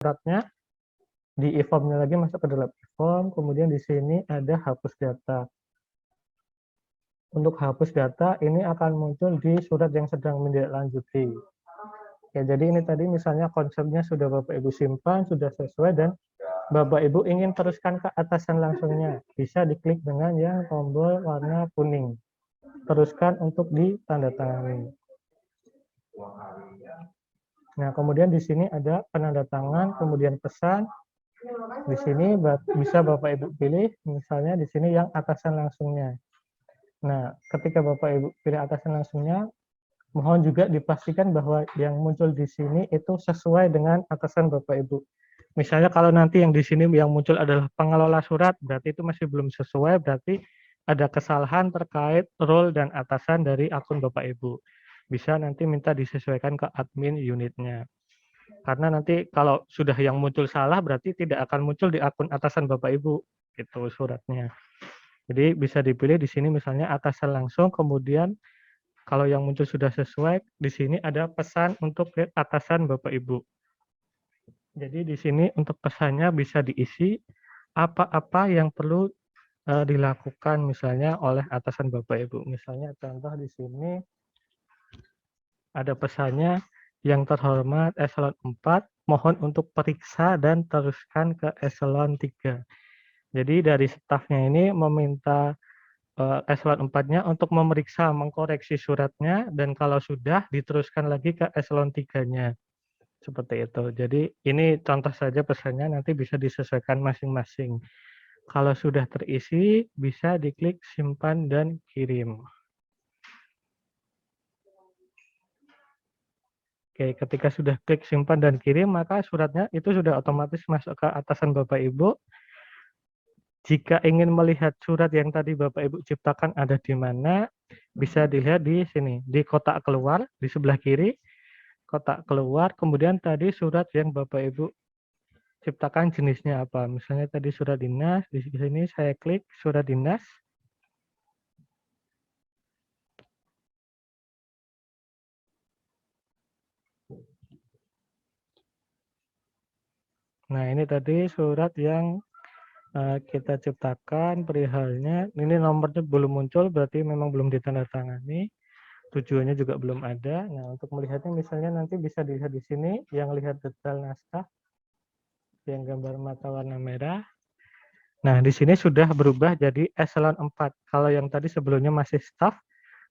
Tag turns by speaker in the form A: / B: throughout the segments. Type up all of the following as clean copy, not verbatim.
A: suratnya, di e-form-nya lagi masuk ke dalam e-form, kemudian di sini ada hapus data. Untuk hapus data ini akan muncul di surat yang sedang menindaklanjuti. Ya, jadi ini tadi misalnya konsepnya sudah Bapak Ibu simpan, sudah sesuai, dan Bapak Ibu ingin teruskan ke atasan langsungnya. Bisa diklik dengan yang tombol warna kuning. Teruskan untuk ditandatangani. Nah, kemudian di sini ada penanda tangan, kemudian pesan. Di sini bisa Bapak Ibu pilih, misalnya di sini yang atasan langsungnya. Nah, ketika Bapak Ibu pilih atasan langsungnya, mohon juga dipastikan bahwa yang muncul di sini itu sesuai dengan atasan Bapak Ibu. Misalnya kalau nanti yang di sini yang muncul adalah pengelola surat, berarti itu masih belum sesuai, berarti ada kesalahan terkait role dan atasan dari akun Bapak Ibu. Bisa nanti minta disesuaikan ke admin unitnya. Karena nanti kalau sudah yang muncul salah, berarti tidak akan muncul di akun atasan Bapak Ibu, gitu suratnya. Jadi bisa dipilih di sini misalnya atasan langsung, kemudian kalau yang muncul sudah sesuai, di sini ada pesan untuk atasan Bapak Ibu. Jadi di sini untuk pesannya bisa diisi apa-apa yang perlu dilakukan misalnya oleh atasan Bapak Ibu. Misalnya contoh di sini ada pesannya, yang terhormat eselon 4, mohon untuk periksa dan teruskan ke eselon 3. Jadi dari stafnya ini meminta eselon 4-nya untuk memeriksa, mengkoreksi suratnya, dan kalau sudah diteruskan lagi ke eselon 3-nya. Seperti itu. Jadi ini contoh saja pesannya, nanti bisa disesuaikan masing-masing. Kalau sudah terisi, bisa diklik simpan dan kirim. Oke, ketika sudah klik simpan dan kirim, maka suratnya itu sudah otomatis masuk ke atasan Bapak Ibu. Jika ingin melihat surat yang tadi Bapak Ibu ciptakan ada di mana, bisa dilihat di sini, di kotak keluar, di sebelah kiri, kotak keluar, kemudian tadi surat yang Bapak Ibu ciptakan jenisnya apa. Misalnya tadi surat dinas, di sini saya klik surat dinas. Nah, ini tadi surat yang kita ciptakan perihalnya. Ini nomornya belum muncul, berarti memang belum ditandatangani. Tujuannya juga belum ada. Nah, untuk melihatnya misalnya nanti bisa dilihat di sini, yang lihat detail naskah, yang gambar mata warna merah. Nah, di sini sudah berubah jadi eselon 4. Kalau yang tadi sebelumnya masih staff,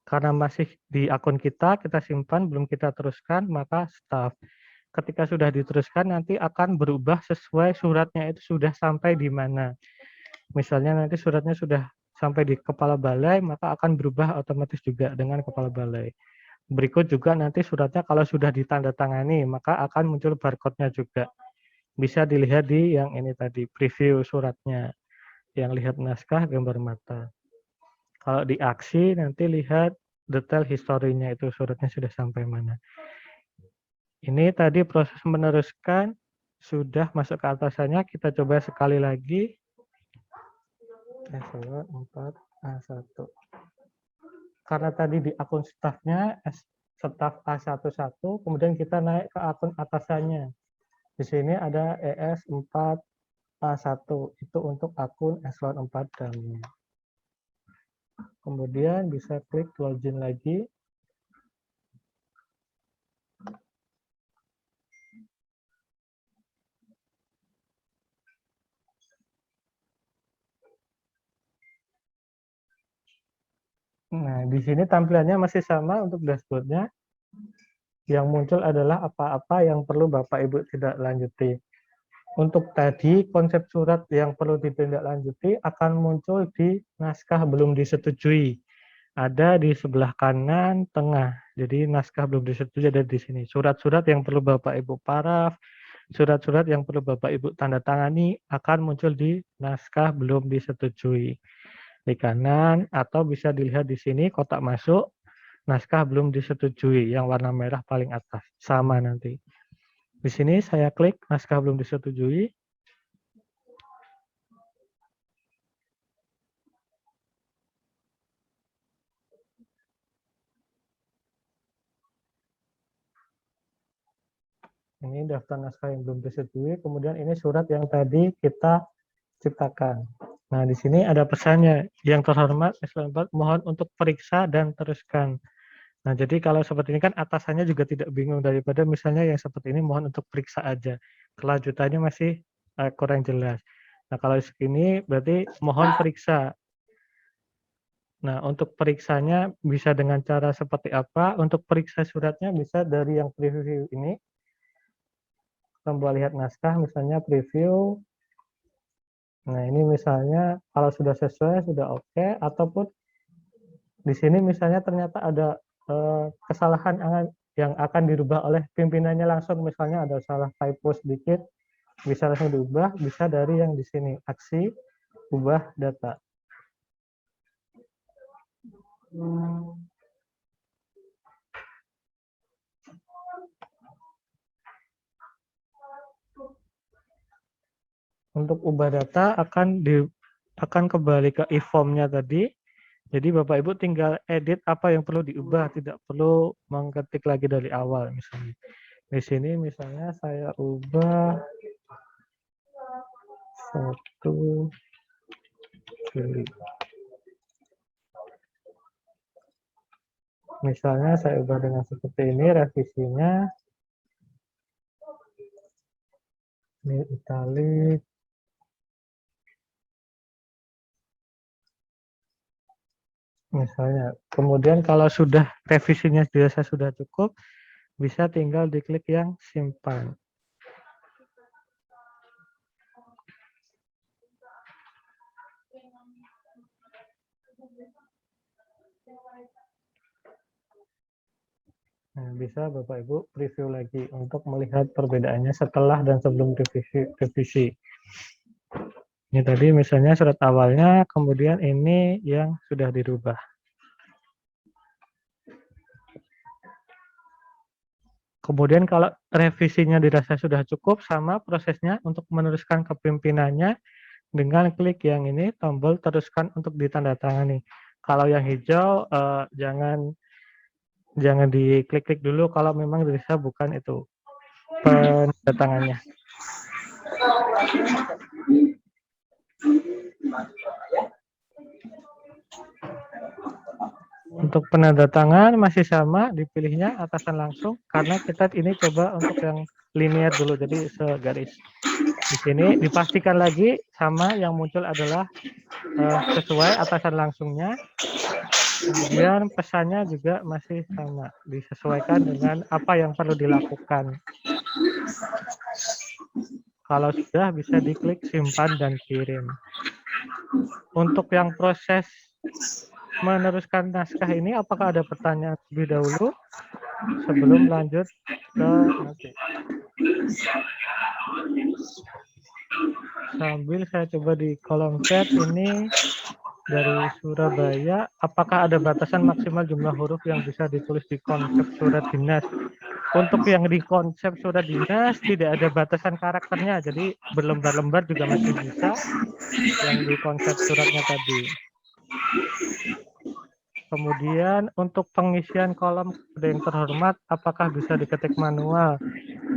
A: karena masih di akun kita simpan, belum kita teruskan, maka staff. Ketika sudah diteruskan, nanti akan berubah sesuai suratnya itu sudah sampai di mana. Misalnya nanti suratnya sudah sampai di kepala balai, maka akan berubah otomatis juga dengan kepala balai. Berikut juga nanti suratnya kalau sudah ditandatangani, maka akan muncul barcode-nya juga. Bisa dilihat di yang ini tadi, preview suratnya. Yang lihat naskah, gambar mata. Kalau di aksi, nanti lihat detail historinya itu suratnya sudah sampai mana. Ini tadi proses meneruskan, sudah masuk ke atasannya, kita coba sekali lagi. Eselon 4A1. Karena tadi di akun stafnya, staf A11, kemudian kita naik ke akun atasannya. Di sini ada ES4A1, itu untuk akun eselon 4 damnya. Kemudian bisa klik login lagi. Nah, di sini tampilannya masih sama untuk dashboardnya. Yang muncul adalah apa-apa yang perlu Bapak Ibu tidak lanjuti. Untuk tadi, konsep surat yang perlu ditindaklanjuti akan muncul di naskah belum disetujui. Ada di sebelah kanan tengah. Jadi naskah belum disetujui ada di sini. Surat-surat yang perlu Bapak Ibu paraf, surat-surat yang perlu Bapak Ibu tanda tangani akan muncul di naskah belum disetujui. Di kanan, atau bisa dilihat di sini kotak masuk, naskah belum disetujui yang warna merah paling atas. Sama nanti. Di sini saya klik naskah belum disetujui. Ini daftar naskah yang belum disetujui, kemudian ini surat yang tadi kita ciptakan. Nah, di sini ada pesannya, yang terhormat Eselon 4 mohon untuk periksa dan teruskan. Nah, jadi kalau seperti ini kan atasannya juga tidak bingung, daripada misalnya yang seperti ini mohon untuk periksa aja. Kelanjutannya masih kurang jelas. Nah, kalau segini berarti mohon periksa. Nah, untuk periksanya bisa dengan cara seperti apa? Untuk periksa suratnya bisa dari yang preview ini. Tombol lihat naskah, misalnya preview. Nah, ini misalnya kalau sudah sesuai, sudah oke, ataupun di sini misalnya ternyata ada kesalahan yang akan dirubah oleh pimpinannya langsung, misalnya ada salah typo sedikit, bisa langsung diubah, bisa dari yang di sini, aksi, ubah data. Untuk ubah data akan kembali ke if-form-nya tadi. Jadi Bapak Ibu tinggal edit apa yang perlu diubah, tidak perlu mengetik lagi dari awal misalnya. Di sini misalnya saya ubah 1 Juli. Misalnya saya ubah dengan seperti ini, revisinya. Ini italic. Misalnya. Kemudian kalau sudah revisinya dirasa sudah cukup, bisa tinggal diklik yang simpan. Nah, bisa Bapak Ibu preview lagi untuk melihat perbedaannya setelah dan sebelum revisi. Ini tadi misalnya surat awalnya, kemudian ini yang sudah dirubah. Kemudian kalau revisinya dirasa sudah cukup, sama prosesnya untuk meneruskan ke pimpinannya dengan klik yang ini, tombol teruskan untuk ditandatangani. Kalau yang hijau jangan diklik-klik dulu kalau memang dirasa bukan itu penandatangannya. Untuk penandatangan masih sama, dipilihnya atasan langsung karena kita ini coba untuk yang linear dulu, jadi segaris. Di sini dipastikan lagi sama, yang muncul adalah sesuai atasan langsungnya. Kemudian pesannya juga masih sama, disesuaikan dengan apa yang perlu dilakukan. Kalau sudah bisa diklik simpan dan kirim. Untuk yang proses meneruskan naskah ini, apakah ada pertanyaan lebih dahulu sebelum lanjut ke nanti? Sambil saya coba di kolom chat ini dari Surabaya, apakah ada batasan maksimal jumlah huruf yang bisa ditulis di konsep surat dinas? Untuk yang di konsep surat dinas tidak ada batasan karakternya, jadi berlembar-lembar juga masih bisa yang di konsep suratnya tadi. Kemudian untuk pengisian kolom kode yang terhormat, apakah bisa diketik manual?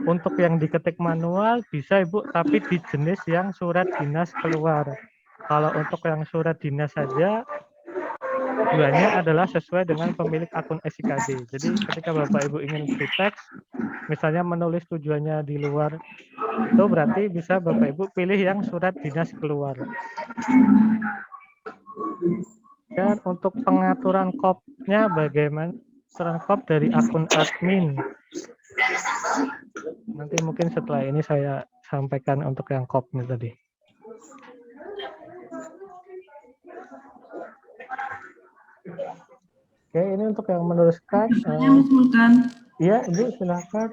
A: Untuk yang diketik manual bisa Ibu, tapi di jenis yang surat dinas keluar. Kalau untuk yang surat dinas saja, tujuannya adalah sesuai dengan pemilik akun SIKD. Jadi ketika Bapak Ibu ingin free text, misalnya menulis tujuannya di luar, itu berarti bisa Bapak Ibu pilih yang surat dinas keluar. Dan untuk pengaturan kopnya bagaimana? Pengaturan kop dari akun admin. Nanti mungkin setelah ini saya sampaikan untuk yang kopnya tadi. Oke, ini untuk yang meneruskan. Iya, Ibu, silakan.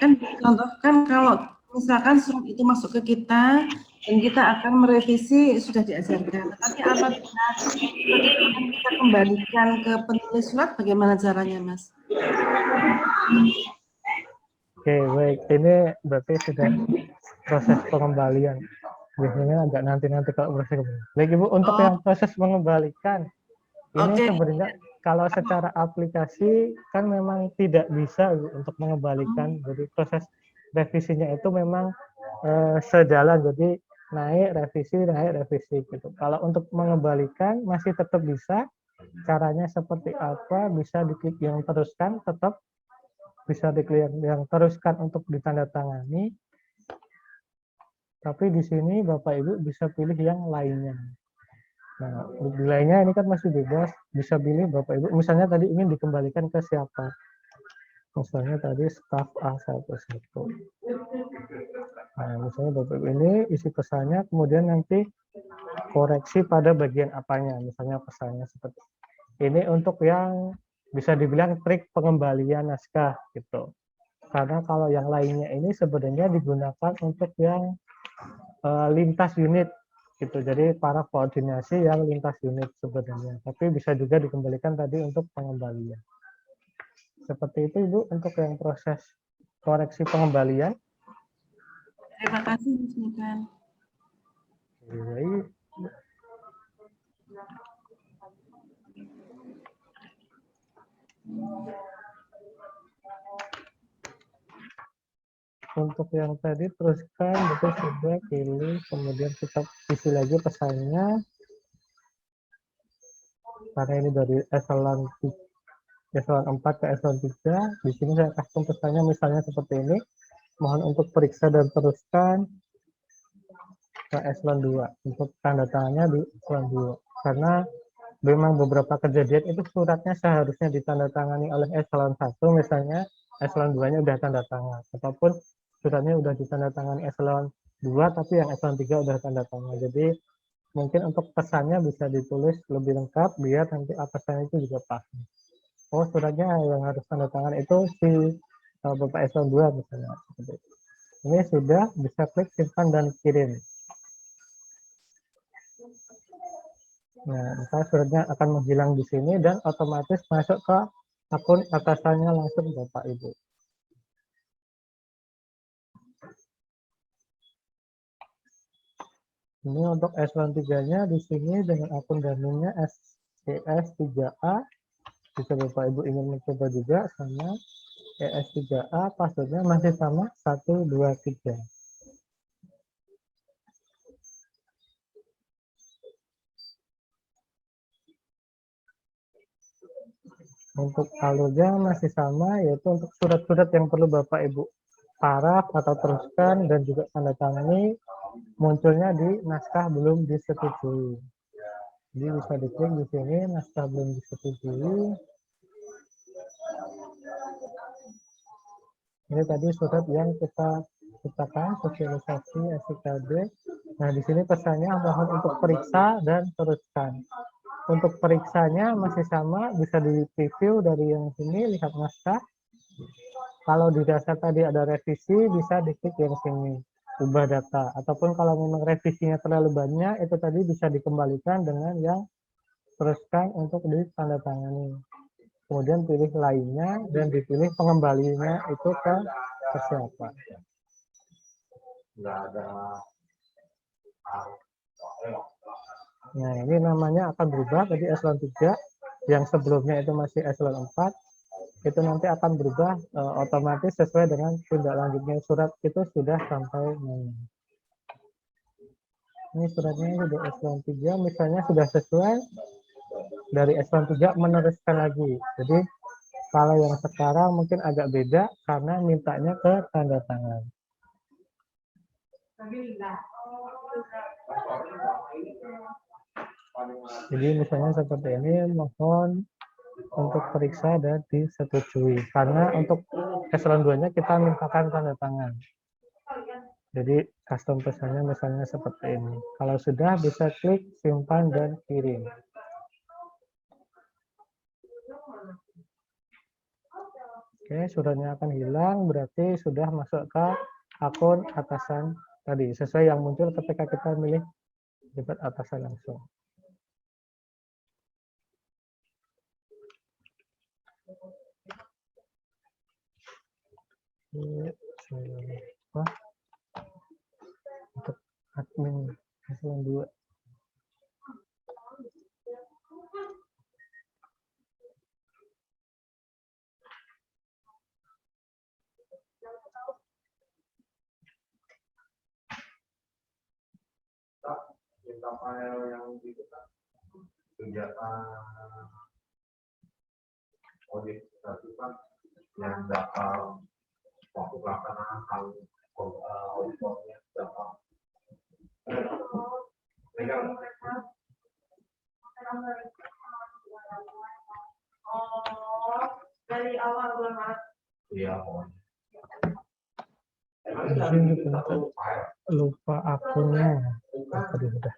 B: Kan contohkan kalau misalkan surat itu masuk ke kita dan kita akan merevisi sudah diajarkan, tapi apabila kita kembalikan ke penulis surat, bagaimana caranya, Mas?
A: Oke, baik. Ini berarti sudah proses pengembalian. Biasanya agak nanti kalau proses kembali. Baik Ibu, untuk yang proses mengembalikan, ini sebenarnya kalau secara aplikasi kan memang tidak bisa untuk mengembalikan. Jadi proses revisinya itu memang sejalan. Jadi naik revisi gitu. Kalau untuk mengembalikan masih tetap bisa. Caranya seperti apa? Bisa diklik yang teruskan, tetap bisa diklik yang teruskan untuk ditandatangani. Tapi di sini Bapak Ibu bisa pilih yang lainnya. Nah, di lainnya ini kan masih bebas, bisa pilih Bapak Ibu. Misalnya tadi ingin dikembalikan ke siapa? Misalnya tadi staf A11. Nah, misalnya Bapak Ibu ini isi pesannya, kemudian nanti koreksi pada bagian apanya. Misalnya pesannya seperti ini untuk yang bisa dibilang trik pengembalian naskah gitu. Karena kalau yang lainnya ini sebenarnya digunakan untuk yang lintas unit gitu. Jadi para koordinasi yang lintas unit sebenarnya. Tapi bisa juga dikembalikan tadi untuk pengembalian. Seperti itu Ibu untuk yang proses koreksi pengembalian.
B: Terima kasih Mas Mifan.
A: Untuk yang tadi teruskan itu sudah pilih, kemudian kita isi lagi pesannya. Karena ini dari eselon 4 ke eselon 3, di sini saya custom pesannya misalnya seperti ini. Mohon untuk periksa dan teruskan ke eselon 2 untuk tanda tangannya di eselon 2. Karena memang beberapa kejadian itu suratnya seharusnya ditandatangani oleh eselon 1 misalnya, eselon 2-nya udah tanda tangan. Ataupun suratnya udah ditandatangani eselon 2 tapi yang eselon 3 udah tanda tangan. Jadi mungkin untuk pesannya bisa ditulis lebih lengkap biar nanti atasannya itu juga paham. Oh, suratnya yang harus tanda tangan itu si Bapak eselon 2 misalnya. Ini sudah bisa klik simpan dan kirim. Nah, maka suratnya akan menghilang di sini dan otomatis masuk ke akun atasannya langsung Bapak Ibu. Ini untuk eselon 3-nya di sini dengan akun domainnya ES3A. Jika Bapak Ibu ingin mencoba juga sama ES3A, passwordnya masih sama 123. Untuk alurnya masih sama, yaitu untuk surat-surat yang perlu Bapak Ibu paraf atau teruskan dan juga tanda tangani munculnya di naskah belum disetujui. Jadi bisa diklik di sini naskah belum disetujui. Ini tadi surat yang kita ciptakan sosialisasi SIKD. Nah, di sini pesannya mohon untuk periksa dan teruskan. Untuk periksanya masih sama, bisa di-preview dari yang sini, lihat naskah. Kalau di dasar tadi ada revisi, bisa diklik yang sini, ubah data. Ataupun kalau memang revisinya terlalu banyak, itu tadi bisa dikembalikan dengan yang teruskan untuk ditandatangani. Kemudian pilih lainnya dan dipilih pengembalinya itu ke siapa. Nah, ini namanya akan berubah tadi eselon 3, yang sebelumnya itu masih eselon 4, itu nanti akan berubah otomatis sesuai dengan tindak lanjutnya surat itu sudah sampai mana. Ini suratnya sudah eselon 3, misalnya sudah sesuai, dari eselon 3 meneruskan lagi. Jadi kalau yang sekarang mungkin agak beda karena mintanya ke tanda tangan. Jadi misalnya seperti ini, mohon untuk periksa dan disetujui. Karena untuk eselon 2-nya kita mintakan tanda tangan. Jadi custom pesannya misalnya seperti ini. Kalau sudah bisa klik simpan dan kirim. Oke, suratnya akan hilang, berarti sudah masuk ke akun atasan tadi, sesuai yang muncul ketika kita milih dapat atasan langsung. Ini saya lupa untuk admin eselon 2. Di sini ternyata lupa akunnya. Tadi udah.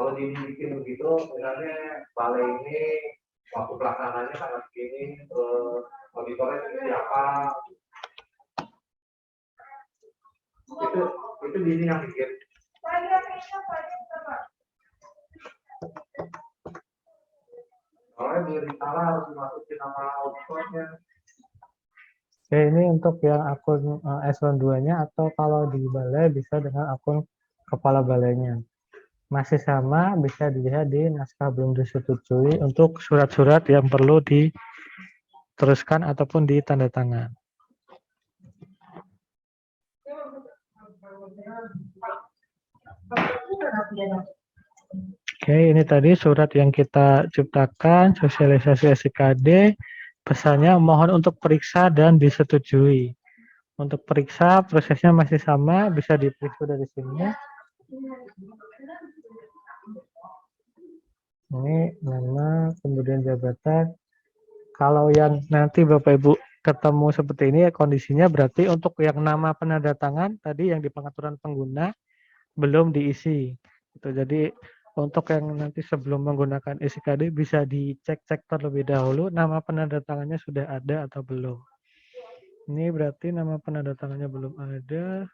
C: Kalau dibikin begitu, misalnya balai ini waktu pelaksanaannya sangat begini, auditornya siapa? Itu di sini yang bikin. Soalnya di salah harus dimasukin nama auditornya.
A: Oke, ini untuk yang akun eselon 2-nya atau kalau di balai bisa dengan akun kepala balainya. Masih sama, bisa dilihat di naskah belum disetujui untuk surat-surat yang perlu diteruskan ataupun ditanda tangan. Oke, ini tadi surat yang kita ciptakan, sosialisasi SIKD, pesannya mohon untuk periksa dan disetujui. Untuk periksa, prosesnya masih sama, bisa diperiksa dari sini. Ini nama, kemudian jabatan. Kalau yang nanti Bapak Ibu ketemu seperti ini, kondisinya berarti untuk yang nama penanda tangan, tadi yang di pengaturan pengguna, belum diisi. Jadi untuk yang nanti sebelum menggunakan SIKD bisa dicek-cek terlebih dahulu nama penanda tangannya sudah ada atau belum. Ini berarti nama penanda tangannya belum ada.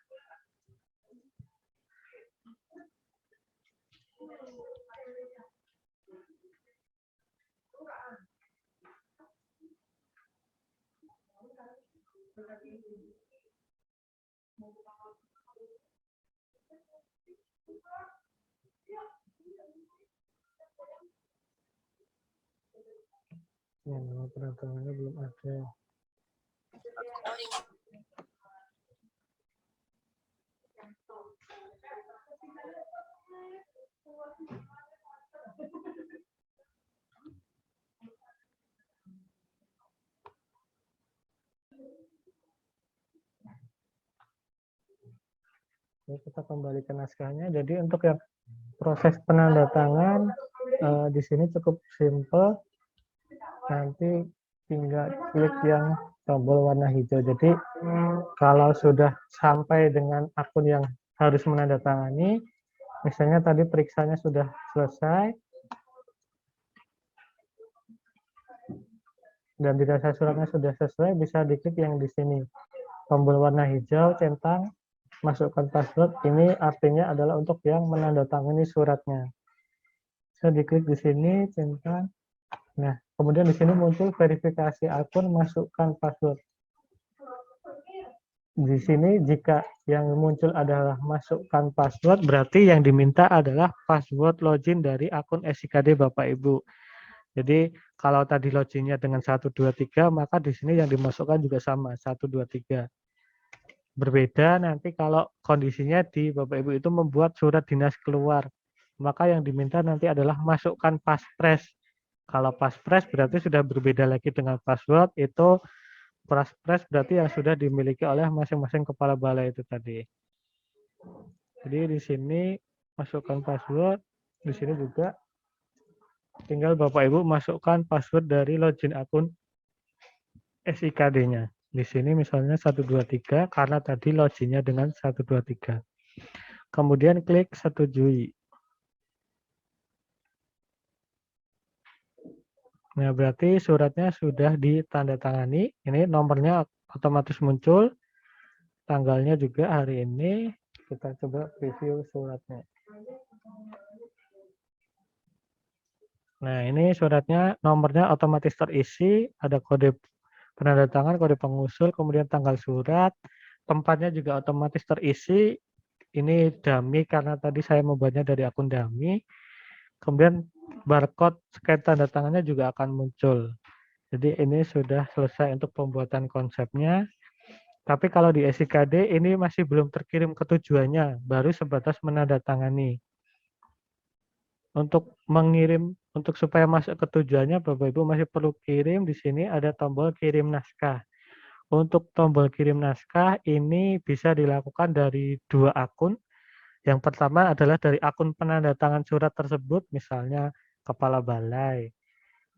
A: Ya, nama penanda tangannya belum ada. Oke, kita kembali ke naskahnya. Jadi untuk yang proses penandatangan di sini cukup simple. Nanti tinggal klik yang tombol warna hijau. Jadi kalau sudah sampai dengan akun yang harus menandatangani, misalnya tadi periksanya sudah selesai dan di dasar suratnya sudah sesuai, bisa diklik yang di sini tombol warna hijau, centang, masukkan password. Ini artinya adalah untuk yang menandatangani suratnya. Saya diklik di sini, centang. Nah, kemudian di sini muncul verifikasi akun, masukkan password. Di sini jika yang muncul adalah masukkan password, berarti yang diminta adalah password login dari akun SIKD Bapak Ibu. Jadi kalau tadi loginnya dengan 123, maka di sini yang dimasukkan juga sama, 123. Berbeda nanti kalau kondisinya di Bapak Ibu itu membuat surat dinas keluar, maka yang diminta nanti adalah masukkan paspres. Kalau paspres berarti sudah berbeda lagi dengan password, itu paspres berarti yang sudah dimiliki oleh masing-masing kepala balai itu tadi. Jadi di sini masukkan password, di sini juga tinggal Bapak Ibu masukkan password dari login akun SIKD-nya. Di sini misalnya 123 karena tadi loginnya dengan 123. Kemudian klik setujui. Nah, berarti suratnya sudah ditandatangani. Ini nomornya otomatis muncul. Tanggalnya juga hari ini. Kita coba review suratnya. Nah, ini suratnya nomornya otomatis terisi. Ada kode penandatangan, kode pengusul, kemudian tanggal surat. Tempatnya juga otomatis terisi. ini dummy karena tadi saya membuatnya dari akun dummy. Kemudian barcode scan tanda tangannya juga akan muncul. Jadi ini sudah selesai untuk pembuatan konsepnya. Tapi kalau di SIKD ini masih belum terkirim ke tujuannya, baru sebatas menandatangani. Untuk mengirim, untuk supaya masuk ke tujuannya, Bapak Ibu masih perlu kirim. Di sini ada tombol kirim naskah. Untuk tombol kirim naskah ini bisa dilakukan dari 2 akun. Yang pertama adalah dari akun penandatangan surat tersebut, misalnya kepala balai,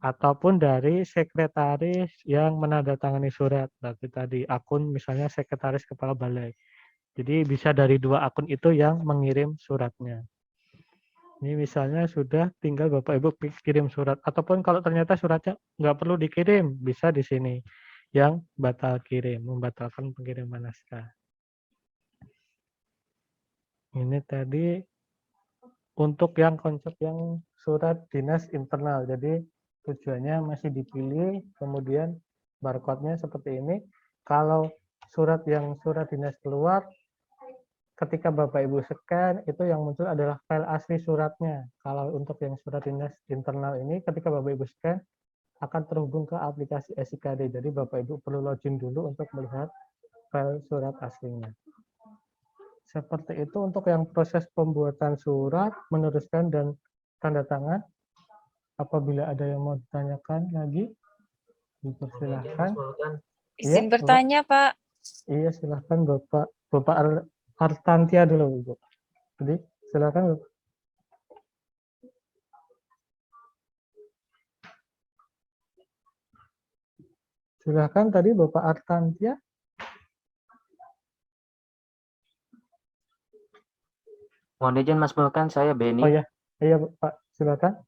A: ataupun dari sekretaris yang menandatangani surat. Berarti tadi akun misalnya sekretaris kepala balai. Jadi bisa dari 2 akun itu yang mengirim suratnya. Ini misalnya sudah tinggal Bapak Ibu kirim surat. Ataupun kalau ternyata suratnya nggak perlu dikirim, bisa di sini yang batal kirim, membatalkan pengiriman naskah. Ini tadi untuk yang konsep yang surat dinas internal. Jadi tujuannya masih dipilih, kemudian barcode-nya seperti ini. Kalau surat dinas keluar, ketika Bapak Ibu scan, itu yang muncul adalah file asli suratnya. Kalau untuk yang surat dinas internal ini, ketika Bapak Ibu scan, akan terhubung ke aplikasi SIKD. Jadi Bapak Ibu perlu login dulu untuk melihat file surat aslinya. Seperti itu untuk yang proses pembuatan surat, meneruskan dan tanda tangan. Apabila ada yang mau ditanyakan lagi, dipersilahkan.
D: Izin
A: Iya,
D: bertanya, Pak.
A: Iya, silahkan Bapak Artantia dulu, Ibu. Jadi, silakan, Bapak. Silakan tadi Bapak Artantia.
E: Mohon izin Mas Vulkan, saya Beni.
A: Oh ya, iya Pak, silakan.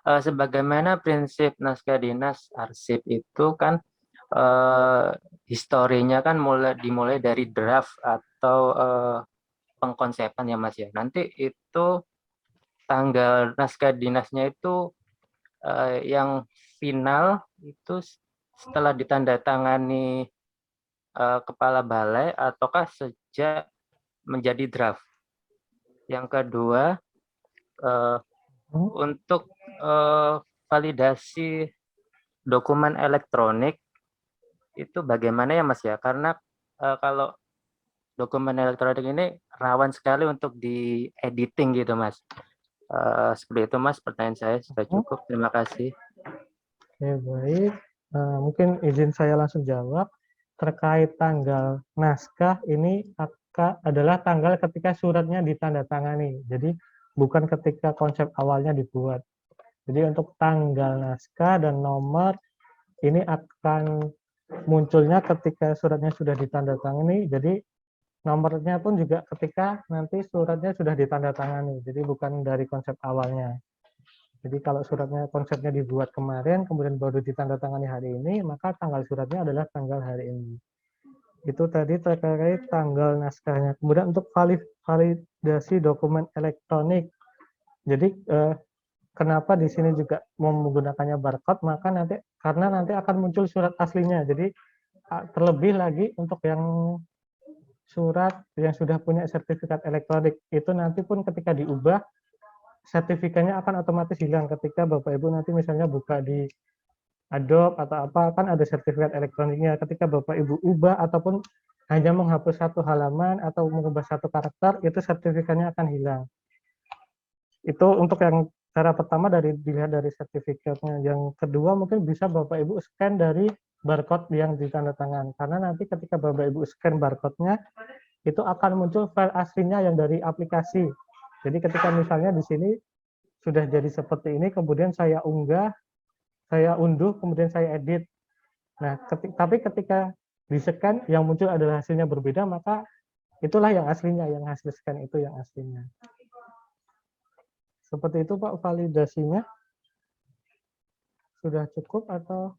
E: Sebagaimana prinsip naskah dinas arsip itu kan historinya kan dimulai dari draft atau pengkonsepan ya Mas ya. Nanti itu tanggal naskah dinasnya itu yang final itu setelah ditandatangani kepala balai ataukah sejak menjadi draft. Yang kedua, untuk validasi dokumen elektronik itu bagaimana ya Mas ya? Karena kalau dokumen elektronik ini rawan sekali untuk di editing gitu Mas. Seperti itu Mas, pertanyaan saya sudah cukup. Terima kasih.
A: Oke, baik. Mungkin izin saya langsung jawab. Terkait tanggal naskah ini adalah tanggal ketika suratnya ditandatangani. Jadi bukan ketika konsep awalnya dibuat. Jadi untuk tanggal naskah dan nomor ini akan munculnya ketika suratnya sudah ditandatangani. Jadi nomornya pun juga ketika nanti suratnya sudah ditandatangani. Jadi bukan dari konsep awalnya. Jadi kalau suratnya konsepnya dibuat kemarin, kemudian baru ditandatangani hari ini, maka tanggal suratnya adalah tanggal hari ini. Itu tadi terkait tanggal naskahnya. Kemudian untuk validasi dokumen elektronik. Jadi kenapa di sini juga mau menggunakannya barcode? Maka karena nanti akan muncul surat aslinya. Jadi terlebih lagi untuk yang surat yang sudah punya sertifikat elektronik itu nanti pun ketika diubah sertifikatnya akan otomatis hilang ketika Bapak Ibu nanti misalnya buka di Adobe atau apa, kan ada sertifikat elektroniknya. Ketika Bapak Ibu ubah ataupun hanya menghapus satu halaman atau mengubah satu karakter, itu sertifikatnya akan hilang. Itu untuk yang cara pertama dilihat dari sertifikatnya. Yang kedua mungkin bisa Bapak Ibu scan dari barcode yang ditandatangan. Karena nanti ketika Bapak Ibu scan barcode-nya, itu akan muncul file aslinya yang dari aplikasi. Jadi ketika misalnya di sini sudah jadi seperti ini, kemudian saya unduh, kemudian saya edit. Nah, tapi ketika di-scan yang muncul adalah hasilnya berbeda, maka itulah yang aslinya, yang hasil scan itu yang aslinya. Seperti itu Pak validasinya. Sudah cukup atau?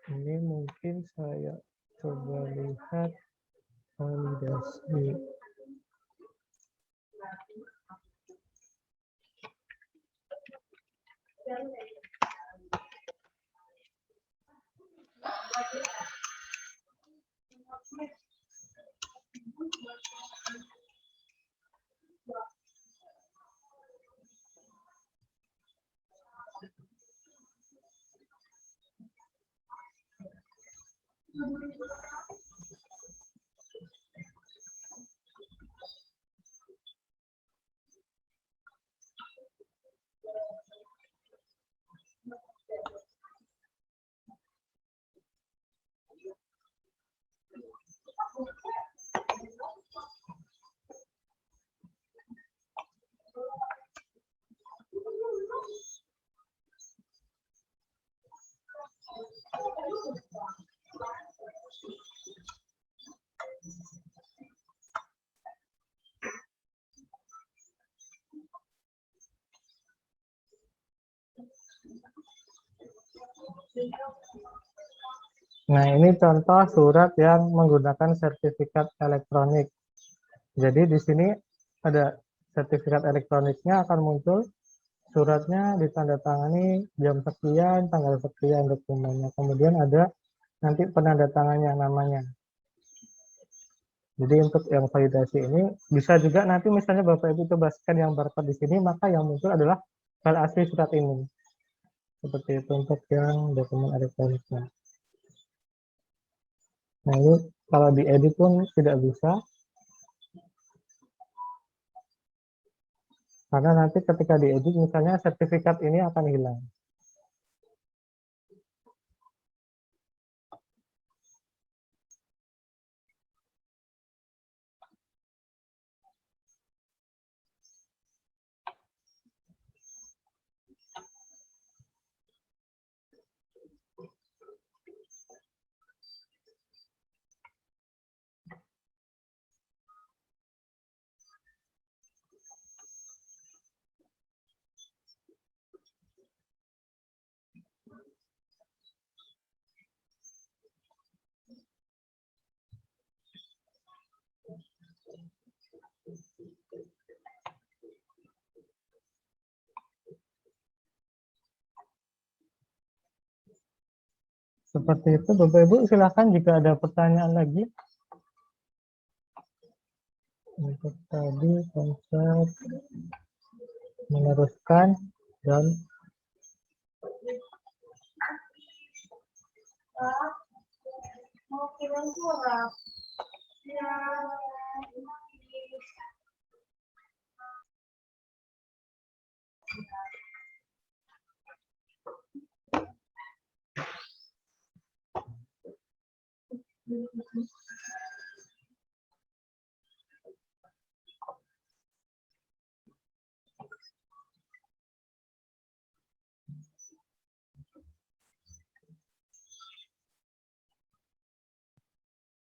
A: Ini mungkin saya coba lihat validasi. Nah, ini contoh surat yang menggunakan sertifikat elektronik. Jadi di sini ada sertifikat elektroniknya akan muncul, suratnya ditandatangani jam sekian, tanggal sekian dokumennya. Kemudian ada nanti penandatangannya namanya. Jadi untuk yang validasi ini bisa juga nanti misalnya Bapak Ibu coba scan yang barcode di sini, maka yang muncul adalah file asli surat ini. Seperti itu untuk yang dokumen elektroniknya. Nah, ini kalau diedit pun tidak bisa. Karena nanti ketika diedit misalnya sertifikat ini akan hilang. Seperti itu, Bapak Ibu silakan jika ada pertanyaan lagi. Untuk tadi konsep meneruskan dan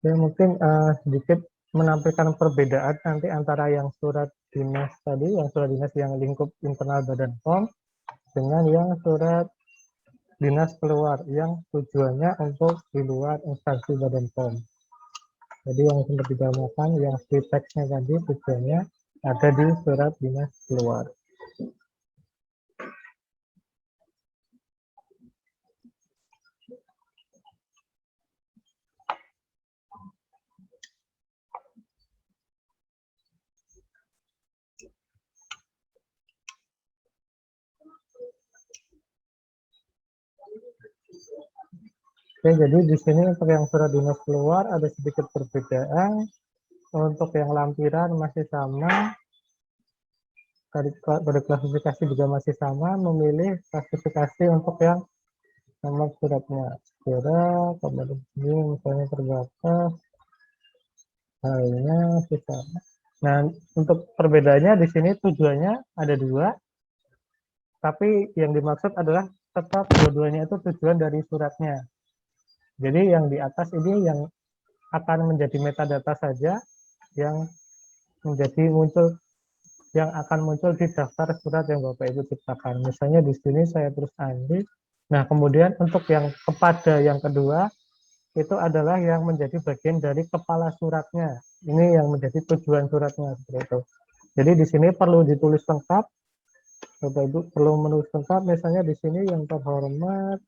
A: ya, mungkin sedikit menampilkan perbedaan nanti antara yang surat dinas tadi, yang surat dinas yang lingkup internal Badan POM, dengan yang surat dinas keluar yang tujuannya untuk di luar instansi Badan POM. Jadi yang sempat digambarkan, yang free text-nya tadi tujuannya ada di surat dinas keluar. Oke, jadi di sini untuk yang surat dinas keluar ada sedikit perbedaan. Untuk yang lampiran masih sama, pada klasifikasi juga masih sama, memilih klasifikasi untuk yang nomor suratnya. Kira, kemudian ini misalnya terbatas, halnya masih sama. Nah, untuk perbedaannya di sini tujuannya ada dua, tapi yang dimaksud adalah tetap dua-duanya itu tujuan dari suratnya. Jadi yang di atas ini yang akan menjadi metadata saja, yang menjadi muncul, yang akan muncul di daftar surat yang Bapak Ibu ciptakan. Misalnya di sini saya terus Andi. Nah, kemudian untuk yang kepada yang kedua itu adalah yang menjadi bagian dari kepala suratnya. Ini yang menjadi tujuan suratnya seperti itu. Jadi di sini perlu ditulis lengkap. Bapak Ibu perlu menulis lengkap. Misalnya di sini yang terhormat